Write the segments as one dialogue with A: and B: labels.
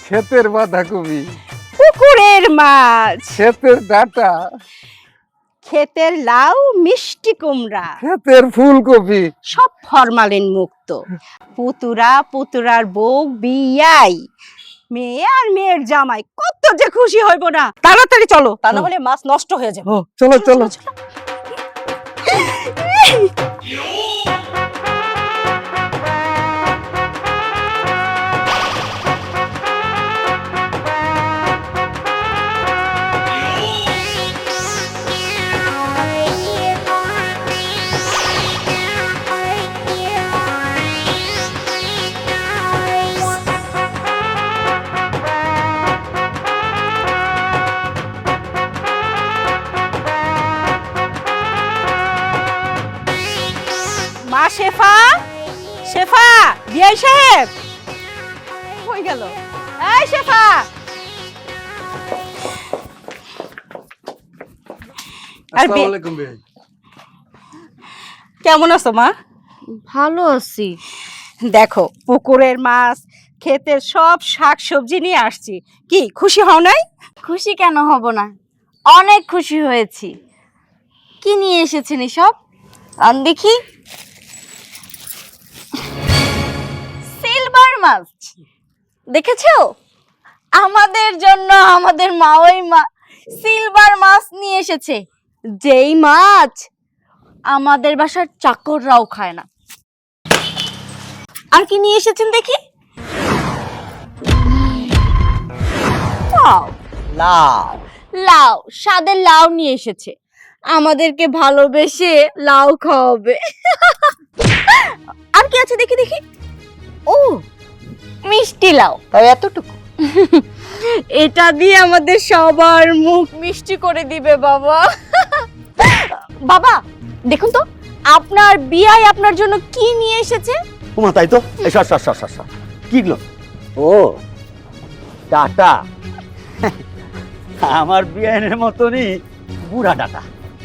A: ক্ষেতের বাঁধাকপি,
B: পুকুরের মাছ,
A: ক্ষেতের ডাঁটা,
B: ক্ষেতের লাউ, মিষ্টি কুমড়া,
A: ক্ষেতের ফুলকপি।
B: সব ফরমালিন মুক্ত। পুতুরা পুতুরার বউ বিয়াই, মেয়ে আর মেয়ের জামাই কত যে খুশি হইব না। তাড়াতাড়ি চলো, তা না হলে মাছ নষ্ট হয়ে যাবে।
A: ও চলো চলো।
B: মা শেফা, শেফা, বিয়াই সাহেব কই গেল? এই শেফা,
A: আসসালামু আলাইকুম ভাই।
B: কেমন আছো মা?
C: ভালো আছি।
B: দেখো পুকুরের মাছ, ক্ষেতের সব শাক সবজি নিয়ে আসছি। কি খুশি হও নাই?
C: খুশি কেন হব না, অনেক খুশি হয়েছি। কি নিয়ে এসেছেন এসব? আন দেখি। সিলভার মাছ দেখেছো? আমাদের জন্য আমাদের মা ওই সিলভার মাছ নিয়ে এসেছে, যেই মাছ আমাদের বাসার চাকররাও খায় না। আর কি নিয়ে এসেছেন দেখি?
D: লাউ।
C: লাউ, স্বাদের লাউ নিয়ে এসেছে, আমাদেরকে ভালোবেসে লাউ খাওয়াবে। আর কি আছে দেখি দেখি। ও, মিষ্টি লাউ।
D: তাই এতটুকু?
C: এটা দিয়ে আমাদের সবার মুখ মিষ্টি করে দিবে বাবা। বাবা দেখুন তো, আপনার বিয়াই আপনার জন্য কি নিয়ে এসেছে।
D: ওমা তাই তো। এই সর সর সর সর সর। কিগুলো? ও ডাটা। আমার বিয়ানের মতনই বুড়া ডাটা,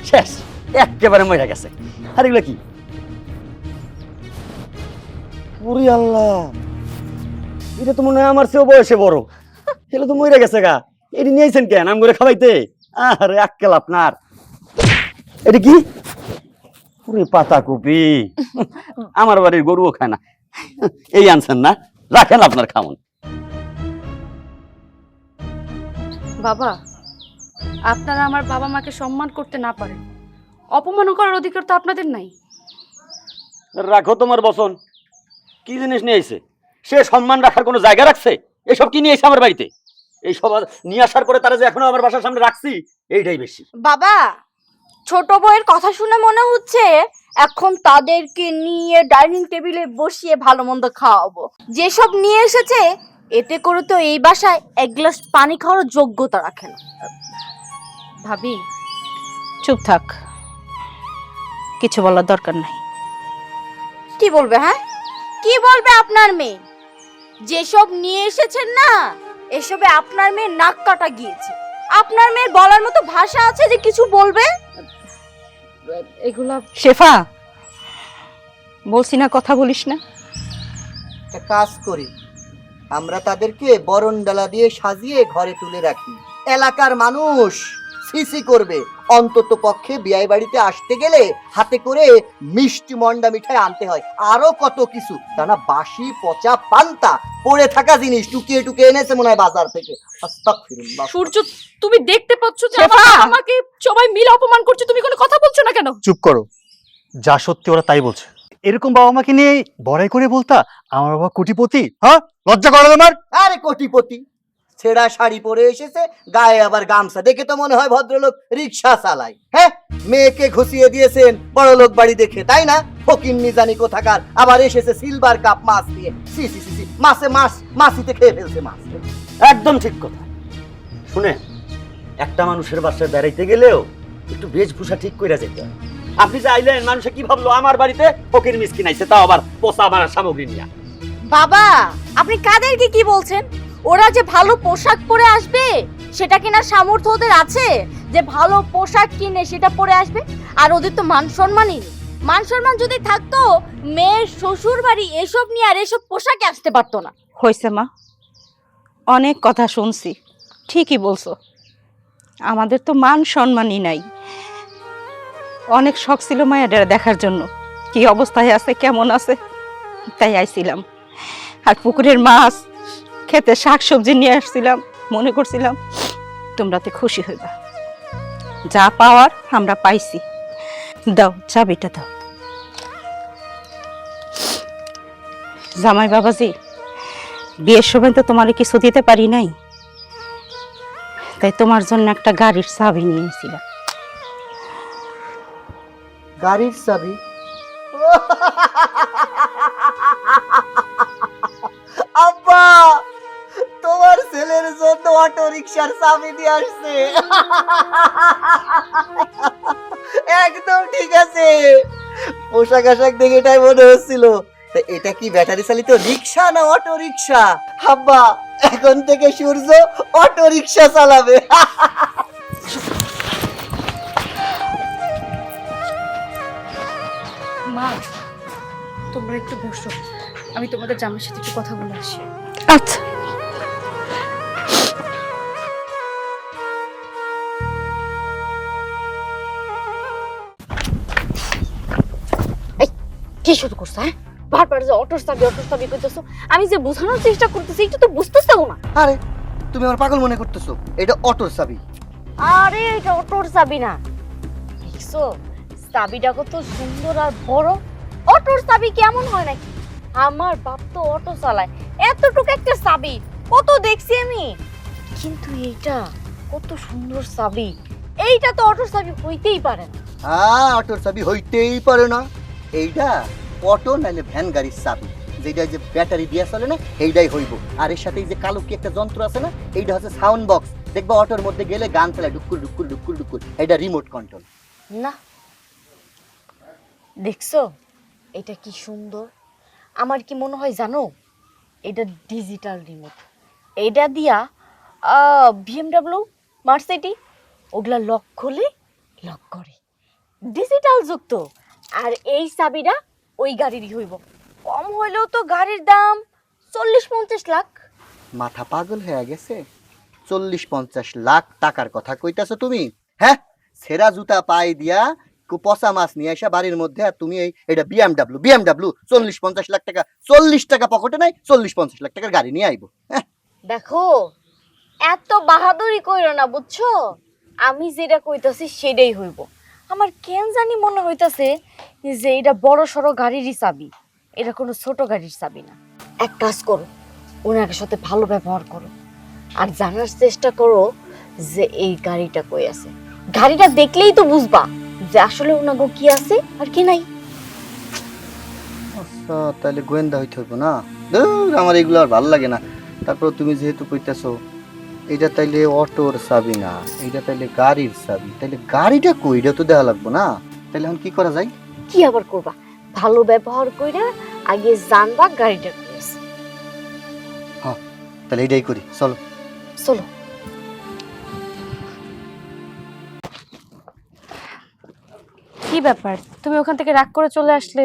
D: শেষ, একেবারে মরে গেছে। আর এগুলো কি? ওরে আল্লাহ, এটা তো মনে হয় আমার চেয়েও বয়সে বড়। এগুলো তো মরে গেছে গা। এটি নিয়েছেন কেন আম করে খাওয়াইতে? আরে আক্কেল আপনার। এটা কি? ওরে পাতা কপি, আমার বাড়ির গরুও খায় না। এই আনছেন না, রাখেন আপনার খাওন।
E: বাবা, আপনারা আমার বাবা মাকে সম্মান করতে না পারেন, অপমান করার অধিকার তো আপনাদের নাই।
D: রাখো তোমার বচন। কি জিনিস নিয়ে আইছে? সে সম্মান রাখার কোনো জায়গা রাখছে? এসব কি নিয়ে এসে আমার বাড়িতে? এই সব নিয়ে আসার পরে তারা যে এখনো আমার বাসার সামনে রাখছি, এইটাই বেশি।
C: বাবা, ছোট বউয়ের কথা শুনে মনে হচ্ছে এখন তাদেরকে নিয়ে ডাইনিং টেবিলে বসিয়ে ভালো মন্দ খাওয়াবো। যেসব নিয়ে এসেছে এতে করে তো এই বাসায় এক গ্লাস পানি খাওয়ার যোগ্যতা রাখে না।
E: ভাবি,
B: চুপ থাক, কিছু বলার দরকার নাই।
C: কি বলবে? হ্যাঁ, কি বলবে আপনার মেয়ে? যেসব নিয়ে এসেছেন না, এসবে আপনার মেয়ের নাক কাটা গিয়েছে। আপনার মেয়ের বলার মতো ভাষা আছে যে কিছু বলবে?
E: এগুলা
B: শেফা, বলছি না কথা বলিস না।
F: একটা কাজ করি, আমরা তাদেরকে বরণডালা দিয়ে সাজিয়ে ঘরে তুলে রাখি। এলাকার মানুষ সিসি করবে। অন্তত পক্ষে বিয়ে বাড়িতে আসতে গেলে হাতে করে মিষ্টি মন্ডা মিঠাই আনতে হয়, আরো কত কিছু। তা না বাসি পচা পান্তা পড়ে থাকা জিনিস টুকিয়ে টুকিয়ে এনেছে মনে হয় বাজার থেকে। আস্তাগফিরুল্লাহ।
E: সূর্য, তুমি দেখতে পাচ্ছ যে
B: শেফা!
E: আমাকে সবাই মিলে অপমান করছে, তুমি কোনো কথা বলছো না কেন?
G: চুপ করো, যা সত্যি ওরা তাই বলছে। এরকম বাবা মাকে নিয়ে বড়াই করে বলতা আমার বাবা কোটিপতি। হ্যাঁ, লজ্জা করে তোমার?
F: আরে কোটিপতি, ছেঁড়া শাড়ি পরে এসেছে, গায়ে আবার গামছা, দেখে তো মনে হয় ভদ্রলোক রিক্সা চালায়। হ্যাঁ, মেয়েকে ঘুষিয়ে দিয়েছেন বড়লোক বাড়ি দেখে, তাই না? ফকির নিজানি কোথাকার, আবার এসেছে সিলভার কাপ মাছ দিয়ে। সি সি সি, মাছে মাছ, মাছিতে খেয়ে ফেলছে মাছ।
D: একদম ঠিক কথা। শুনে, একটা মানুষের বাসায় বেড়াইতে গেলেও একটু বেশভূষা ঠিক করে যেতে হয়। আপনি যে আইলেন, মানুষে কি ভাবলো আমার বাড়িতে ফকির মিসকিন আইছে, তাও আবার পোষা আমার সামগ্রী নিয়ে।
C: বাবা, আপনি কাদেরকে কি বলছেন? ওরা যে ভালো পোশাক পরে আসবে সেটা কেনার সামর্থ্য ওদের আছে যে ভালো পোশাক কিনে সেটা পরে আসবে? আর ওদের তো মান সম্মানই নেই। মান সম্মান যদি থাকতো মেয়ের শ্বশুর বাড়ি এসব নিয়ে আর এসব পোশাকে আসতে পারতো না।
B: হয়েছে মা, অনেক কথা শুনছি, ঠিকই বলছো। আমাদের তো মান সম্মানই নাই। অনেক শখ ছিল মায়াডারে দেখার জন্য, কি অবস্থায় আছে, কেমন আছে, তাই আইছিলাম। আর পুকুরের মাছ খেতে শাকসবজি নিয়ে আসছিলাম, মনে করছিলাম তোমরাতে খুশি হইবা। যা পাওয়ার আমরা পাইছি। দাও চাবিটা দাও। জামাই বাবাজি, বিয়ের সময় তো তোমার কিছু দিতে পারি নাই, তাই তোমার জন্য একটা গাড়ির চাবি নিয়ে এসেছিলাম।
F: গাড়ির চাবি? আব্বা, তোমার ছেলের জন্য অটো রিকশার চাবি দিয়ে আসছে। একদম ঠিক আছে, পোশাক আশাক দেখে এটাই মনে হচ্ছিল। তা এটা কি ব্যাটারি চালিত রিকশা না অটো রিকশা? আব্বা, এখন থেকে সূর্য অটো রিকশা চালাবে।
E: মা, তোমরা একটু বসো, আমি তোমাদের জামাইয়ের সাথে একটু কথা বলে আসি।
B: আচ্ছা।
C: কি শুরু করছো? হ্যাঁ, বারবার যে অটোর চাবি করতেছো, আমি যে বোঝানোর চেষ্টা করতেছি একটু তো বুঝতেছো না।
F: আরে তুমি আমার পাগল মনে করতেছো? এটা অটোর চাবি।
C: আরে এটা অটোর চাবি না, দেখছো চাবিটা কত সুন্দর আর বড়। অটোর চাবি কেমন হয় নাকি? আমার বাপ তো অটো চালায়, এতটুকু একটা চাবি কত দেখছি আমি। কিন্তু এইটা কত সুন্দর চাবি, এইটা তো অটোর চাবি হইতেই পারে না।
F: হ্যাঁ, অটোর চাবি হইতেই পারে না। এইটা অটো নাইলে ভ্যান গাড়ির চাবি, যেটা যে ব্যাটারি দিয়া চলে না, এইটাই হইব। আর এর সাথে এই যে কালো কি একটা যন্ত্র আছে না, এইটা হচ্ছে সাউন্ড বক্স। দেখবা অটোর মধ্যে গেলে গান চালায়, ডুকুর ডুকুর ডুকুর ডুকুর, এটা রিমোট কন্ট্রোল।
C: না, দেখছো এটা কি সুন্দর। আমার কি মনে হয় জানো, এটা ডিজিটাল রিমোট। এটা দিয়া বিএমডব্লিউ, মার্সিডিজ ওগুলা লক খুলে লক করে, ডিজিটাল যুক্ত। আর এই চাবিটা ওই গাড়িরই হইব। কম হইলেও তো গাড়ির দাম 40-50 লাখ।
F: মাথা পাগল হয়ে গেছে? 40-50 লাখ টাকার কথা কইতাছো তুমি? হ্যাঁ, সেরা জুতা পায়ে দিয়া পচা মাছ নিয়ে আসা বাড়ির মধ্যে, আর তুমি এটা বিএমডব্লিউ 40-50 লাখ টাকা, 40 টাকা পকেটে নাই, 40-50 লাখ টাকার গাড়ি নিয়ে আইবো? হ্যাঁ,
C: দেখো এত বাহাদুরি কইরো না, বুঝছো? আমি যেটা কইতাছি সেটাই হইব। আমার কেন জানি মনে হইতাছে যে এটা বড় সড়ো গাড়িরই চাবি, এটা কোনো ছোট গাড়ির চাবি না। এক কাজ করো, ওনার সাথে ভালো ব্যবহার করো আর জানার চেষ্টা করো যে এই গাড়িটা কই আছে। গাড়িটা দেখলেই তো বুঝবা যে আসলে ওনাগো কি আছে আর কি নাই।
F: আচ্ছা, তাহলে গোয়েন্দা হইতে হইব না? ধুর, আমার এগুলো আর ভালো লাগে না। তারপর তুমি যেহেতু কইতাছো এটা তাইলে অটোর চাবি না, এটা তাইলে গাড়ির চাবি, তাইলে গাড়িটা কই, এটা তো দেখা লাগবো না? তাইলে এখন কি করা যায়?
C: কি আবার করবা, ভালো ব্যবহার কইরা আগে জানবা গাড়িটা কই আছে।
F: হ্যাঁ, তাহলে এটাই করি, চলো
C: চলো।
E: কি ব্যাপার, তুমি ওখান থেকে রাগ করে চলে আসলে?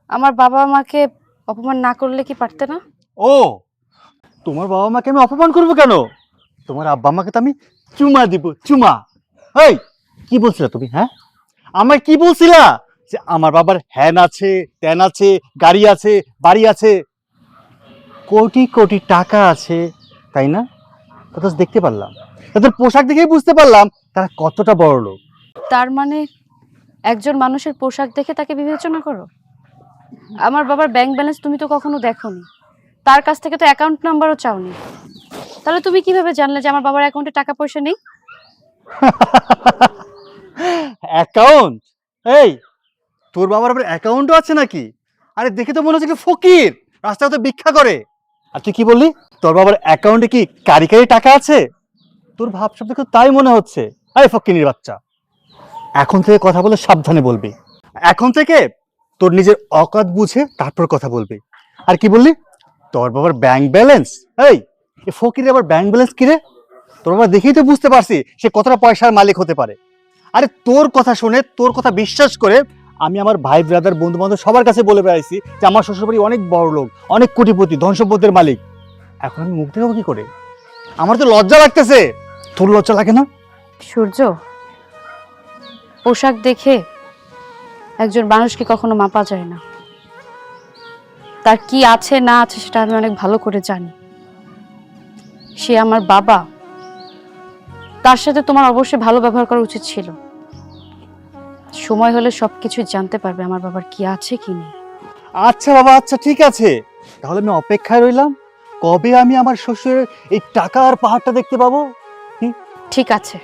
E: আমার বাবা মাকে অপমান না করলে কি পারতে না?
G: ও, তোমার বাবা মাকে আমি অপমান করবো কেন? তোমার আব্বা মাকে তো আমি চুমা দিব, চুমা। এই, কি বলছিলা তুমি? হ্যাঁ, আমার কি বলছিলা? যে আমার বাবার হ্যান আছে, ত্যান আছে, গাড়ি আছে, বাড়ি আছে, কোটি কোটি টাকা আছে, তাই না? তা তো দেখতে পারলাম, তাদের পোশাক দেখেই বুঝতে পারলাম তারা কতটা বড় লোক।
E: তার মানে একজন মানুষের পোশাক দেখে তাকে বিবেচনা করো? আমার বাবার ব্যাংক ব্যালেন্স তুমি তো কখনো দেখোনি, তার কাছ থেকে তো অ্যাকাউন্ট নাম্বারও চাওনি, তাহলে তুমি কিভাবে জানলে যে আমার বাবার অ্যাকাউন্টে টাকা পয়সা নেই?
G: অ্যাকাউন্ট? এই, তোর বাবার আবার অ্যাকাউন্টও আছে নাকি? আরে দেখে তো মনে হচ্ছে কি ফকির, রাস্তায় তো ভিক্ষা করে। আর তুই কি বললি তোর বাবার অ্যাকাউন্টে কি কারি কারি টাকা আছে? তোর ভাবসাব দেখে তাই মনে হচ্ছে। আরে ফকিনীর বাচ্চা, এখন থেকে কথা বলে সাবধানে বলবি। এখন থেকে তোর নিজের অকাত বুঝে তারপর কথা বলবি। আর কি বললি তোর বাবার ব্যাংক ব্যালেন্স? এই ফকিরের আবার ব্যাংক ব্যালেন্স কি রে? তোর বাবা দেখেই তো বুঝতে পারছি সে কতটা পয়সার মালিক হতে পারে। আরে তোর কথা শুনে, তোর কথা বিশ্বাস করে আমি আমার ভাই ব্রাদার বন্ধু বান্ধব সবার কাছে বলে বেড়াইছি যে আমার শ্বশুরবাড়ি অনেক বড় লোক, অনেক কোটিপতি, ধন সম্পদের মালিক। এখন আমি মুখ দেখাবো কি করে? আমার তো লজ্জা লাগতেছে। তোর লজ্জা লাগে না?
E: সূর্য, পোশাক দেখে একজন মানুষকে কখনো মাপা যায় না। তার কি আছে না আছে সেটা আমি অনেক ভালো করে জানি। সে আমার বাবা, তার সাথে তোমার অবশ্যই ভালো ব্যবহার করা উচিত ছিল। সময় হলে সবকিছু জানতে পারবে আমার বাবার কি আছে কি নেই।
G: আচ্ছা বাবা, আচ্ছা ঠিক আছে, তাহলে আমি অপেক্ষায় রইলাম। কবে আমি আমার শ্বশুরের এই টাকার পাহাড়টা দেখতে পাবো?
E: ঠিক আছে,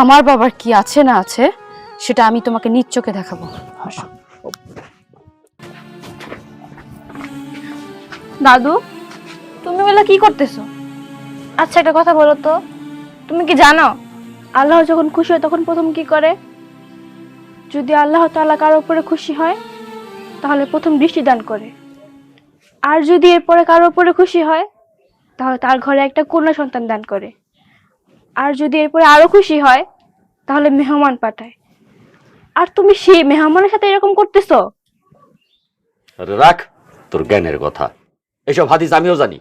E: আমার বাবার কি আছে না আছে সেটা আমি তোমাকে নিজ চোখে দেখাবো।
C: দাদু, তুমি বলে কি করতেছো? আচ্ছা একটা কথা বলো তো, তুমি কি জানো আল্লাহ যখন খুশি হয় তখন প্রথম কি করে? যদি আল্লাহ তাআলা কারোর উপরে খুশি হয় তাহলে প্রথম দৃষ্টি দান করে, আর যদি এরপরে কারোর উপরে খুশি হয় তাহলে তার ঘরে একটা কন্যা সন্তান দান করে, আর যদি এরপরে আরো খুশি হয় তাহলে মেহমান পাঠায়। আর তুমি সেই মেহমানের সাথে এরকম করতেছো?
D: আরে রাখ তোর জ্ঞানের কথা, এসব হাদিস আমিও জানি।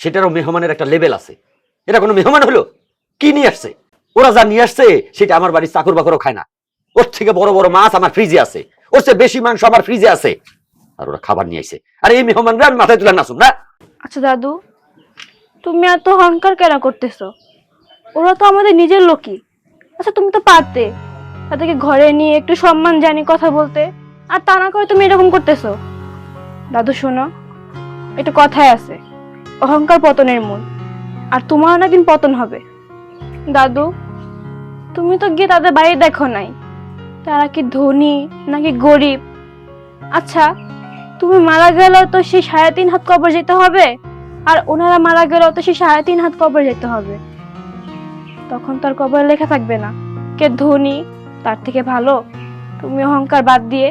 D: সেটারও মেহমানের একটা লেভেল আছে। এটা কোনো মেহমান হলো? কি নিয়ে আসছে? ওরা যা নিয়ে আসছে সেটা আমার বাড়ির চাকর বাকরও খায় না। ওর থেকে বড় বড় মাছ আমার ফ্রিজে আছে, ওর চেয়ে বেশি মাংস আমার ফ্রিজে আছে, আর ওরা খাবার নিয়ে আসছে। আর এই মেহমানরা আমি মাথায় তুলে নাচুন না?
C: আচ্ছা দাদু, তুমি এত অহংকার কেন করতেছো? ওরা তো আমাদের নিজের লোকই। আচ্ছা তুমি তো পারতে তাদেরকে ঘরে নিয়ে একটু সম্মান জানি কথা বলতে, আর তা না করে তুমি এরকম করতেছো। দাদু শোনো, একটা কথাই আছে, অহংকার পতনের মূল, আর তোমার না একদিন পতন হবে। দাদু, তুমি তো গিয়ে তাদের বাড়ি দেখো নাই, তারা কি ধনী নাকি গরিব? আচ্ছা তুমি মারা গেলেও তো সেই 3.5 হাত কবর যেতে হবে, আর ওনারা মারা গেলেও তো সেই 3.5 হাত কবর যেতে হবে। তখন তার কবরে লেখা থাকবে না কে ধনী তার থেকে ভালো? তুমি অহংকার বাদ দিয়ে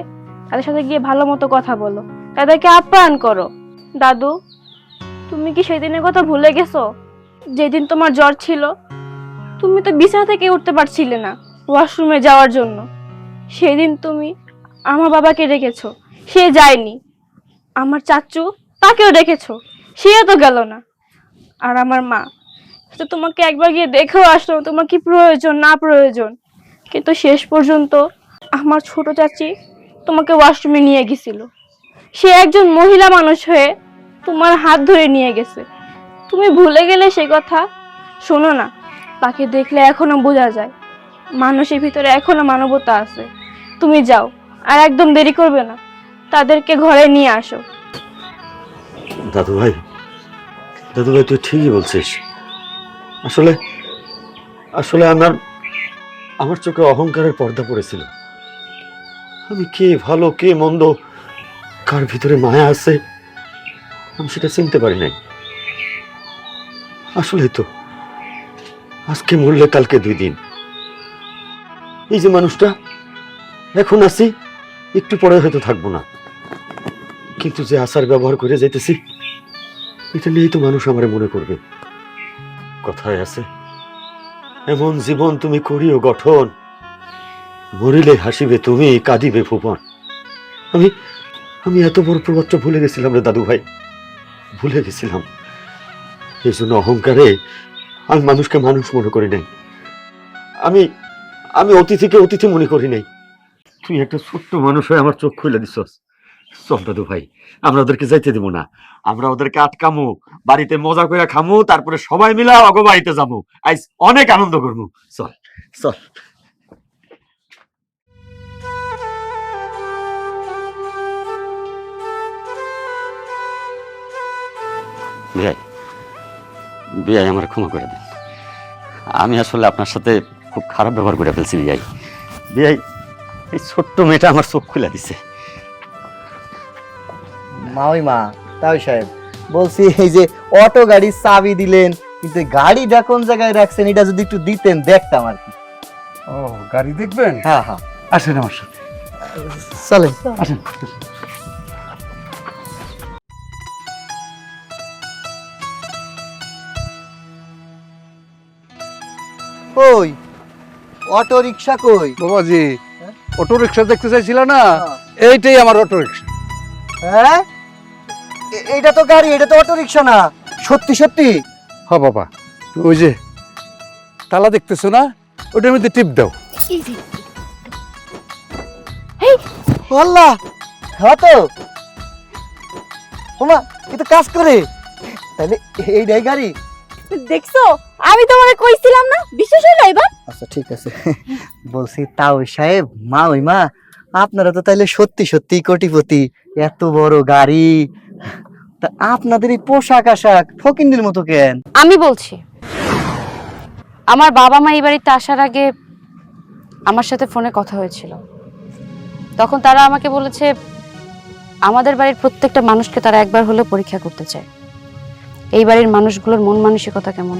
C: তাদের সাথে গিয়ে ভালো মতো কথা বলো, তাদেরকে আপ্যায়ন করো। দাদু, তুমি কি সেদিনের কথা ভুলে গেছো? যেদিন তোমার জ্বর ছিল, তুমি তো বিছানা থেকে উঠতে পারছিলে না ওয়াশরুমে যাওয়ার জন্য। সেদিন তুমি আমার বাবাকে ডেকেছো, সে যায়নি। আমার চাচু, তাকেও ডেকেছো, সেও তো গেল না। আর আমার মা তো তোমাকে একবার গিয়ে দেখেও আসলো তোমার কি প্রয়োজন না প্রয়োজন, কিন্তু শেষ পর্যন্ত আমার ছোট চাচি তোমাকে ওয়াশরুমে নিয়ে গেছিল। সে একজন মহিলা মানুষ হয়ে তোমার হাত ধরে নিয়ে গেছে, তুমি ভুলে গেলে সে কথা? শোনো না, তাকে দেখলে এখনো বোঝা যায় মানুষের ভিতরে এখনো মানবতা আছে। তুমি যাও, আর একদম দেরি করবে না, তাদেরকে ঘরে নিয়ে আসো।
D: দাদু ভাই তুই ঠিকই বলছিস। আসলে আসলে আমার চোখে অহংকারের পর্দা পড়েছিল। আমি কে ভালো কে মন্দ, কার ভিতরে মায়া আছে, আমি সেটা চিনতে পারি নাই। আসলে তো আজকে মরলে কালকে 2 দিন। এই যে মানুষটা এখন আছি, একটু পরে হয়তো থাকবো না, কিন্তু যে আচার ব্যবহার করে যাইতেছি এটা নিয়েই তো মানুষ আমারে মনে করবে। কথায় আছে, এমন জীবন তুমি করিও গঠন, মরিলে হাসিবে তুমি কাঁদিবে ভুবন। আমি এত বড় প্রবাদটা ভুলে গেছিলাম রে দাদু ভাই, ভুলে গেছিলাম। এই জন্য অহংকারে আমি মানুষকে মানুষ মনে করি নাই, আমি অতিথিকে অতিথি মনে করি নাই। তুই একটা ছোট্ট মানুষ হয়ে আমার চোখ খুলে দিছস। চল দাদু ভাই, আমরা ওদেরকে যাইতে দিব না, আমরা ওদেরকে আটকামু, বাড়িতে মজা করে খামু, তারপরে সবাই মিলে অগো বাড়িতে যাবো, আইস অনেক আনন্দ করবো। চল চল। বিয়াই আমার ক্ষমা করে দেন, আমি আসলে আপনার সাথে খুব খারাপ ব্যবহার করে ফেলছি। বিয়াই এই ছোট্ট মেয়েটা আমার চোখ খুলে দিছে।
F: মা তাই সাহেব বলছি, এই যে অটো গাড়ির চাবি দিলেন, কিন্তু গাড়িটা কোন জায়গায় রাখছেন এটা যদি একটু দিতেন দেখতাম আর কি।
A: ও গাড়ি দেখবেন?
F: হ্যাঁ হ্যাঁ,
A: আসেন আমার সাথে,
F: চলেন।
A: আসেন।
F: কই অটো রিক্সা কই?
A: বাবাজি, অটো রিক্সা দেখতে চাইছিল না? এইটাই আমার অটো রিক্সা।
F: হ্যাঁ, এটা তো গাড়ি, এটা তো অটো রিক্সা না। সত্যি সত্যি?
A: হ বাবা, ওই যে তালা দেখতেছো না, ওটার মধ্যে টিপ দাও।
F: আল্লাহ, হ্যাঁ তো ওমা, এ তো কাজ করে। তাহলে এইটাই গাড়ি।
C: দেখছো, আমি তোমারে কইছিলাম না, বিশ্বাস হলো এবার?
F: আচ্ছা ঠিক আছে। বলছি তাও সাহেব, মা ওই মা, আপনারা তো তাইলে সত্যি সত্যি কোটিপতি, এত বড় গাড়ি, তা আপনাদের এই পোশাক আশাক ফকিন্দির মতো কেন?
E: আমি বলছি, আমার বাবা মা এই বাড়িতে আসার আগে আমার সাথে ফোনে কথা হয়েছিল। তখন তারা আমাকে বলেছে আমাদের বাড়ির প্রত্যেকটা মানুষকে তারা একবার হলেও পরীক্ষা করতে চায়। এই বাড়ির মানুষগুলোর মন মানসিকতা কেমন,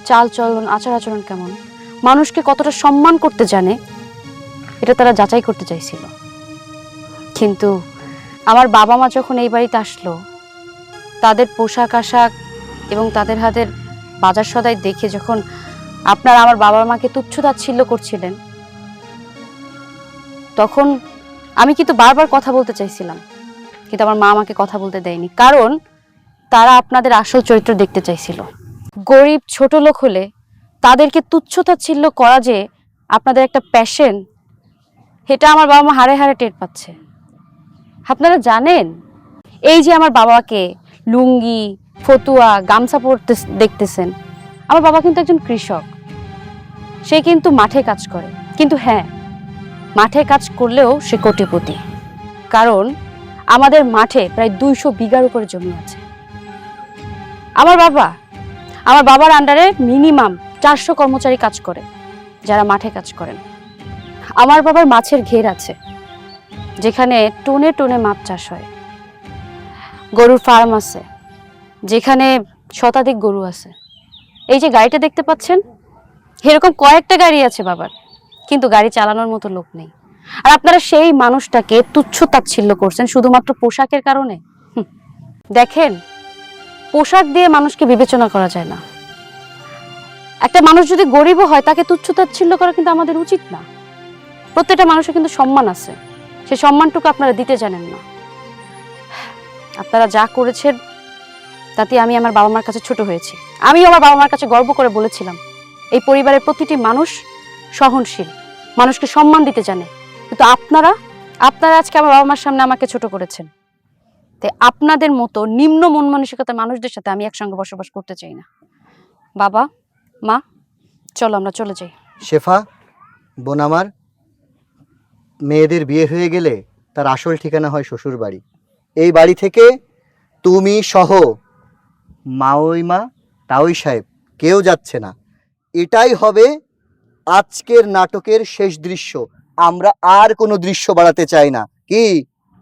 E: চাল চলন আচার আচরণ কেমন, মানুষকে কতটা সম্মান করতে জানে, এটা তারা যাচাই করতে চাইছিল। কিন্তু আমার বাবা মা যখন এই বাড়িতে আসলো, তাদের পোশাক আশাক এবং তাদের হাতের বাজার সদাই দেখে যখন আপনারা আমার বাবা মাকে তুচ্ছ-তাচ্ছিল্য করছিলেন, তখন আমি কিন্তু বারবার কথা বলতে চাইছিলাম, কিন্তু আমার মা আমাকে কথা বলতে দেয়নি। কারণ তারা আপনাদের আসল চরিত্র দেখতে চাইছিল। গরিব ছোট লোক হলে তাদেরকে তুচ্ছ-তাচ্ছিল্য করা যে আপনাদের একটা প্যাশন, এটা আমার বাবা মা হাড়ে হাড়ে টের পাচ্ছে। আপনারা জানেন, এই যে আমার বাবাকে লুঙ্গি, ফতুয়া, গামছা পরতে দেখতেছেন, আমার বাবা কিন্তু একজন কৃষক। সে কিন্তু মাঠে কাজ করে, কিন্তু হ্যাঁ, মাঠে কাজ করলেও সে কোটিপতি। কারণ আমাদের মাঠে প্রায় 200 বিঘার উপরে জমি আছে। আমার বাবার আন্ডারে মিনিমাম 400 কর্মচারী কাজ করে, যারা মাঠে কাজ করেন। আমার বাবার মাছের ঘের আছে, যেখানে টনে টনে মাছ চাষ হয়। গরুর ফার্ম আছে, যেখানে শতাধিক গরু আছে। এই যে গাড়িটা দেখতে পাচ্ছেন, এরকম কয়েকটা গাড়ি আছে বাবার, কিন্তু গাড়ি চালানোর মতো লোক নেই। আর আপনারা সেই মানুষটাকে তুচ্ছ-তাচ্ছিল্য করছেন শুধুমাত্র পোশাকের কারণে। দেখেন, পোশাক দিয়ে মানুষকে বিবেচনা করা যায় না। একটা মানুষ যদি গরিবও হয়, তাকে তুচ্ছ-তাচ্ছিল্য করা কিন্তু আমাদের উচিত না। প্রত্যেকটা মানুষের কিন্তু সম্মান আছে, সেই সম্মানটুকু আপনারা দিতে জানেন না। আপনারা যা করেছেন তাতে আমি আমার বাবা মার কাছে ছোট হয়েছি। আমি আমার বাবা মার কাছে গর্ব করে বলেছিলাম, এই পরিবারের প্রতিটি মানুষ সহনশীল, মানুষকে সম্মান দিতে জানে। কিন্তু আপনারা আজকে আমার বাবা মার সামনে আমাকে ছোট করেছেন। তাই আপনাদের মতো নিম্ন মন মানসিকতার মানুষদের সাথে আমি একসঙ্গে বসবাস করতে চাই না। বাবা মা, চলো আমরা চলে যাই।
F: শেফা, বোন আমার, মেয়েদের বিয়ে হয়ে গেলে তার আসল ঠিকানা হয় শ্বশুর বাড়ি। এই বাড়ি থেকে তুমি সহ মাওই মা, তাওই সাহেব কেউ যাচ্ছে না। এটাই হবে আজকের নাটকের শেষ দৃশ্য। আমরা আর কোনো দৃশ্য বাড়াতে চাই না। কি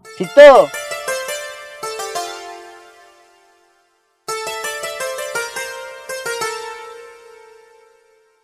F: ঠিক তো?